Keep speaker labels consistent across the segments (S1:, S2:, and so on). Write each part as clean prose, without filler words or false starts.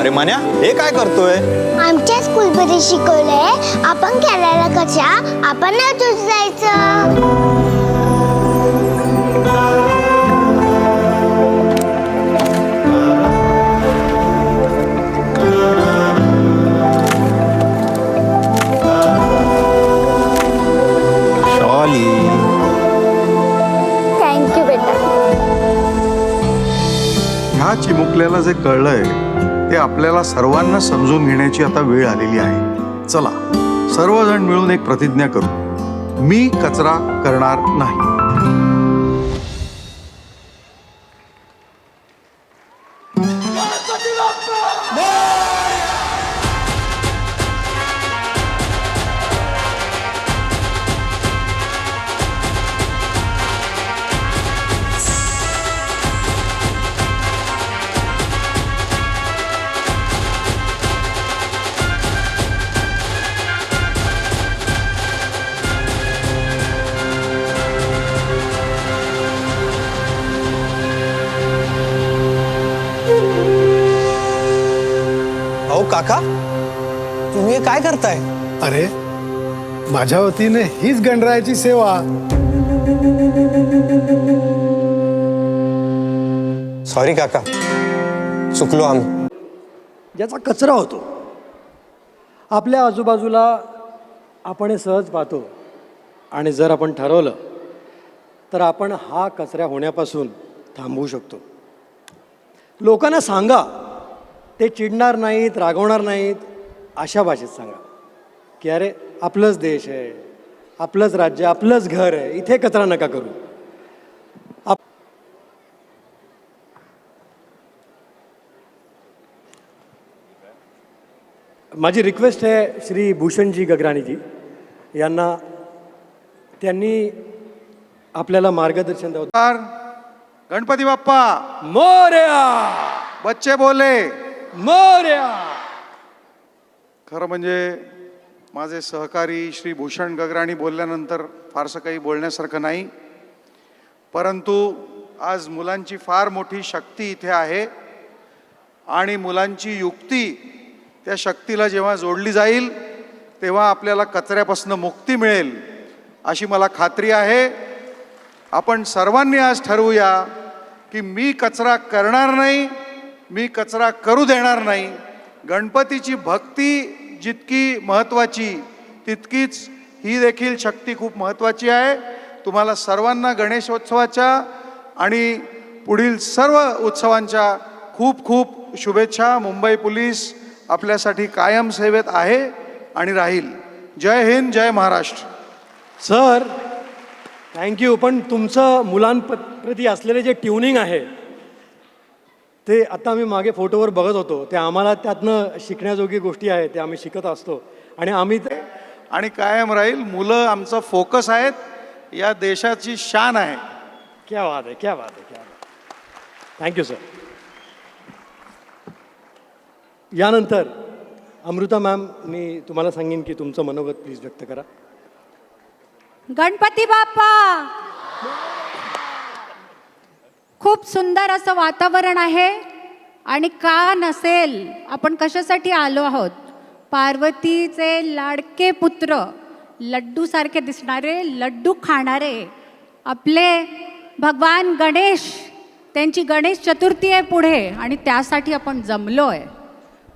S1: अरे मान्या, हे काय करतोय?
S2: आमच्या स्कूलमध्ये शिकवलंय आपण खेळायला कशा आपण नाही उचलायचं. थँक्यू बेटा.
S3: ह्या चिमुकल्याला जे कळलंय ते आपल्याला सर्वांना समजून घेण्याची आता वेळ आलेली आहे. चला सर्वजण मिळून एक प्रतिज्ञा करू, मी कचरा करणार नाही.
S1: अहो काका, तुम्ही हे काय करताय?
S4: अरे माझ्या वतीने हीच गणरायाची सेवा.
S1: सॉरी काका, चुकलो आम्ही.
S5: ज्याचा कचरा होतो आपल्या आजूबाजूला आपण हे सहज पाहतो, आणि जर आपण ठरवलं तर आपण हा कचरा होण्यापासून थांबवू शकतो. लोकांना सांगा, ते चिडणार नाहीत, रागवणार नाहीत, अशा भाषेत सांगा की अरे आपलंच देश आहे, आपलंच राज्य, आपलंच घर आहे, इथे कचरा नका करू. माझी रिक्वेस्ट आहे श्री भूषणजी गगराणीजी यांना, त्यांनी आपल्याला मार्गदर्शन द्यावं.
S3: गणपती बाप्पा
S5: मोरया,
S3: बच्चे बोले.
S5: मोरया.
S3: खरं म्हणजे माझे सहकारी श्री भूषण गगराणी बोलल्यानंतर फारसं काही बोलण्यासारखं नाही, परंतु आज मुलांची फार मोठी शक्ती इथे आहे आणि मुलांची युक्ती त्या शक्तीला जेव्हा जोडली जाईल तेव्हा आपल्याला कचऱ्यापासून मुक्ती मिळेल अशी मला खात्री आहे. आपण सर्वांनी आज ठरवूया की मी कचरा करणार नाही, मी कचरा करू देणार नाही. गणपतीची भक्ती जितकी महत्त्वाची तितकीच ही देखील शक्ती खूप महत्त्वाची आहे. तुम्हाला सर्वांना गणेशोत्सवाच्या आणि पुढील सर्व उत्सवांच्या खूप खूप शुभेच्छा. मुंबई पोलीस आपल्यासाठी कायम सेवेत आहे आणि राहील. जय हिंद, जय महाराष्ट्र.
S5: Sir thank you. पण तुमचं मुलांप्रती असलेले जे ट्युनिंग आहे ते आता आम्ही मागे फोटोवर बघत होतो, ते आम्हाला त्यातनं शिकण्याजोगी गोष्टी आहेत, ते आम्ही शिकत असतो आणि आम्ही
S3: आणि कायम राहील. मुलं आमचा फोकस आहेत, या देशाची शान आहे.
S5: क्या बात आहे, क्या बात आहे, क्या बात. Thank you sir. यानंतर अमृता मॅम, मी तुम्हाला सांगेन की तुमचं मनोगत प्लीज व्यक्त करा.
S6: गणपती बाप्पा, खूप सुंदर असं वातावरण आहे आणि का नसेल, आपण कशासाठी आलो आहोत? पार्वतीचे लाडके पुत्र, लड्डू सारखे दिसणारे, लड्डू खाणारे आपले भगवान गणेश, त्यांची गणेश चतुर्थी आहे पुढे आणि त्यासाठी आपण जमलो आहे.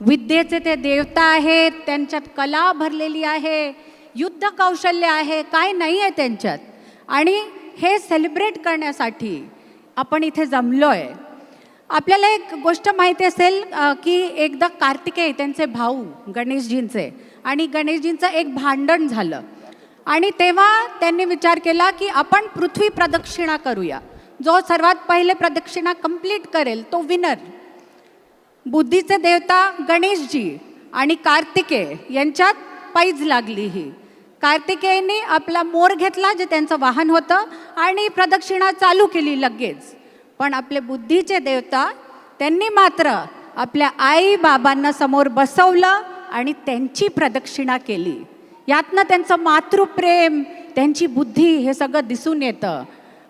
S6: विद्येचे ते देवता आहेत, त्यांच्यात कला भरलेली आहे, युद्ध कौशल्य आहे, काय नाही आहे त्यांच्यात, आणि हे सेलिब्रेट करण्यासाठी आपण इथे जमलो आहे. आपल्याला एक गोष्ट माहिती असेल की एकदा कार्तिकेय त्यांचे भाऊ गणेशजींचे आणि गणेशजींचं एक भांडण झालं आणि तेव्हा त्यांनी विचार केला की आपण पृथ्वी प्रदक्षिणा करूया. जो सर्वात पहिले प्रदक्षिणा कंप्लीट करेल तो विनर. बुद्धीचे देवता गणेशजी आणि कार्तिकेय यांच्यात पैज लागली ही. कार्तिकेयने आपला मोर घेतला, जे त्यांचं वाहन होतं, आणि प्रदक्षिणा चालू केली लगेच. पण आपले बुद्धीचे देवता त्यांनी मात्र आपल्या आई बाबांना समोर बसवलं आणि त्यांची प्रदक्षिणा केली. यातनं त्यांचं मातृप्रेम, त्यांची बुद्धी हे सगळं दिसून येतं.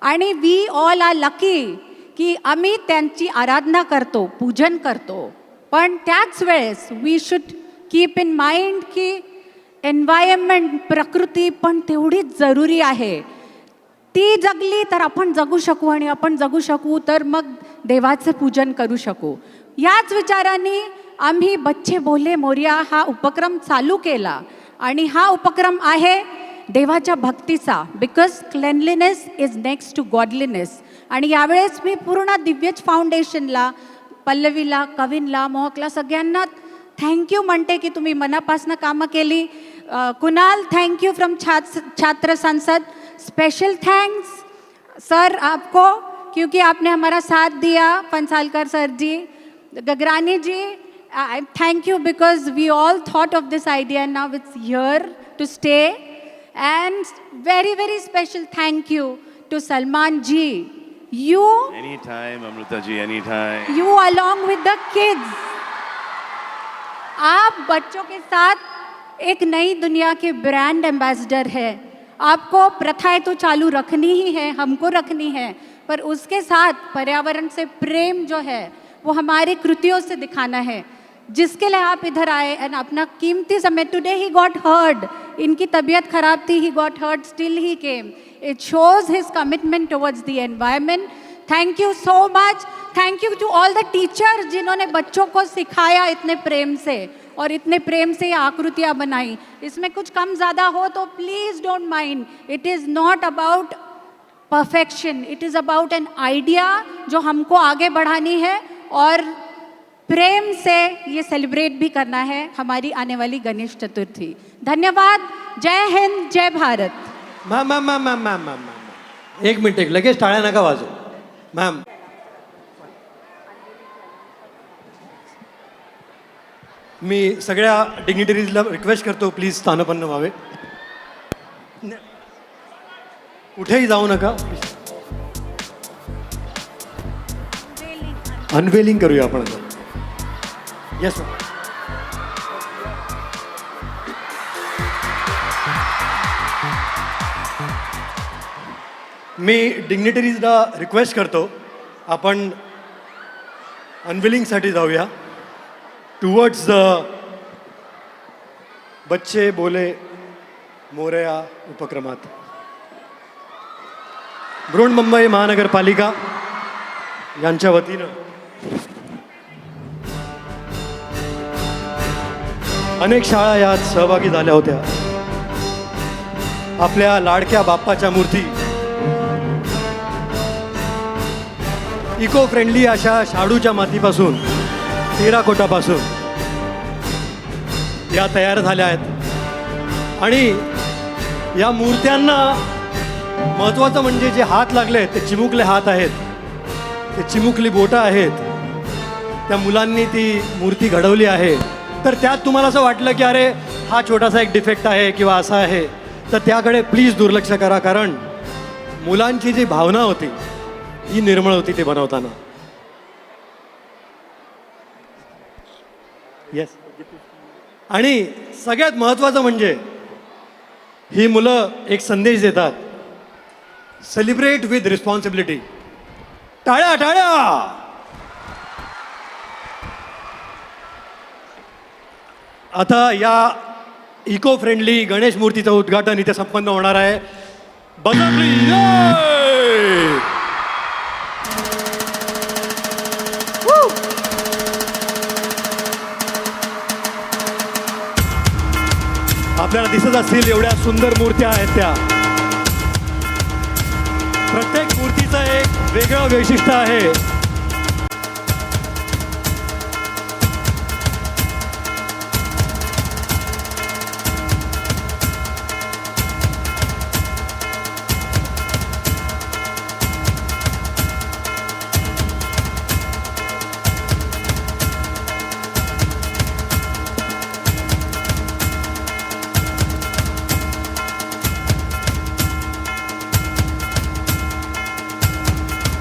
S6: आणि वी ऑल आर लकी की आम्ही त्यांची आराधना करतो, पूजन करतो. पण त्याच वेळेस we should keep in mind की एन्व्हायरमेंट, प्रकृती पण तेवढीच जरुरी आहे. ती जगली तर आपण जगू शकू, आणि आपण जगू शकू तर मग देवाचे पूजन करू शकू. याच विचाराने आम्ही बच्चे बोले मोरया हा उपक्रम चालू केला. आणि हा उपक्रम आहे देवाच्या भक्तीचा, because cleanliness is next to godliness. आणि यावेळेस मी पूर्ण दिव्यज फाउंडेशनला, पल्लवीला, कविनला, मोहकला सगळ्यांना थँक्यू म्हणते की तुम्ही मनापासून कामं केली. कुणाल, थैंक यू फ्रॉम छात्र संसद. स्पेशल थैंक्स सर आपको, क्योंकि आपने हमारा साथ दिया. Pansalkar sir ji, Gagrani ji, thank you because we all thought of this idea and now it's here to stay. And very very special thank you to Salman ji. You,
S7: anytime, Amrita ji, anytime.
S6: You along with the kids, आप बच्चों के साथ एक नई दुनिया के brand ambassador है. आपको प्रथाएं तो चालू रखनी ही है, हमको रखनी है, पर उसके साथ पर्यावरण से प्रेम जो है वो हमारी कृतियों से दिखाना है. जिसके लिए आप इधर आए एंड अपना कीमती समय, टुडे ही गॉट हर्ट, इनकी तबीयत खराब थी, he got hurt, still he came. It shows his commitment towards the environment. Thank you so much. Thank you to all the teachers जिन्होंने बच्चों को सिखाया इतने प्रेम से, और इतने प्रेम से ये आकृतियाँ बनाई. इसमें कुछ कम ज़्यादा हो तो please don't mind. It is not about perfection, it is about an idea जो हमको आगे बढ़ानी है, और प्रेम से ये सेलिब्रेट भी करना है हमारी आने वाली गणेश चतुर्थी. धन्यवाद. जय हिंद, जय Bharat.
S5: Ma'am ma'am ma'am ma'am ma'am ma'am ma'am एक मिनिट, लगेच टाळ्या नका वाजू. मॅम, मी सगळ्या डिग्निटरीजला रिक्वेस्ट करतो, प्लीज स्थानपन्न व्हावे. कुठेही जाऊ नका. अनवेलिंग करूया आपण आता. Yes ma'am. मी डिग्निटरीजला रिक्वेस्ट करतो, आपण अनविलिंगसाठी जाऊया टुवर्ड्स द बच्चे बोले मोरया उपक्रमात. बृहन्मुंबई महानगरपालिका यांच्या वतीनं अनेक शाळा यात सहभागी झाल्या होत्या. आपल्या लाडक्या बाप्पाच्या मूर्ती इको फ्रेंडली अशा शाडूच्या मातीपासून, टेराकोटापासून या तयार झाल्या आहेत. आणि या मूर्त्यांना महत्त्वाचं म्हणजे जे हात लागले ते चिमुकले हात आहेत, ते चिमुकली बोटं आहेत. त्या मुलांनी ती मूर्ती घडवली आहे. तर त्यात तुम्हाला असं वाटलं की अरे हा छोटासा एक डिफेक्ट आहे किंवा असा आहे, तर त्याकडे प्लीज दुर्लक्ष करा. कारण मुलांची जी भावना होती ही निर्मळ होती ते बनवताना. येस. आणि सगळ्यात महत्त्वाचं म्हणजे ही मुलं एक संदेश देतात, सेलिब्रेट विथ रिस्पॉन्सिबिलिटी. टाळ्या टाळ्या. आता या इको फ्रेंडली गणेश मूर्तीचं उद्घाटन इथे संपन्न होणार आहे. आपल्याला दिसत असतील एवढ्या सुंदर मूर्त्या आहेत त्या. प्रत्येक मूर्तीचं एक वेगळं वैशिष्ट्य आहे.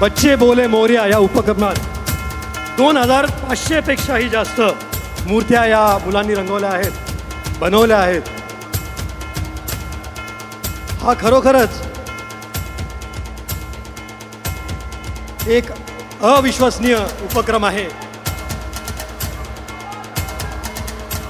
S5: बच्चे बोले मोरया या उपक्रमात 2500 पेक्षाही जास्त मूर्त्या या मुलांनी रंगवल्या आहेत, बनवल्या आहेत. हा खरोखरच एक अविश्वसनीय उपक्रम आहे.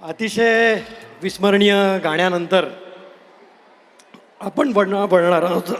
S5: अतिशय विस्मरणीय गाण्यानंतर आपण बोलणार आहोत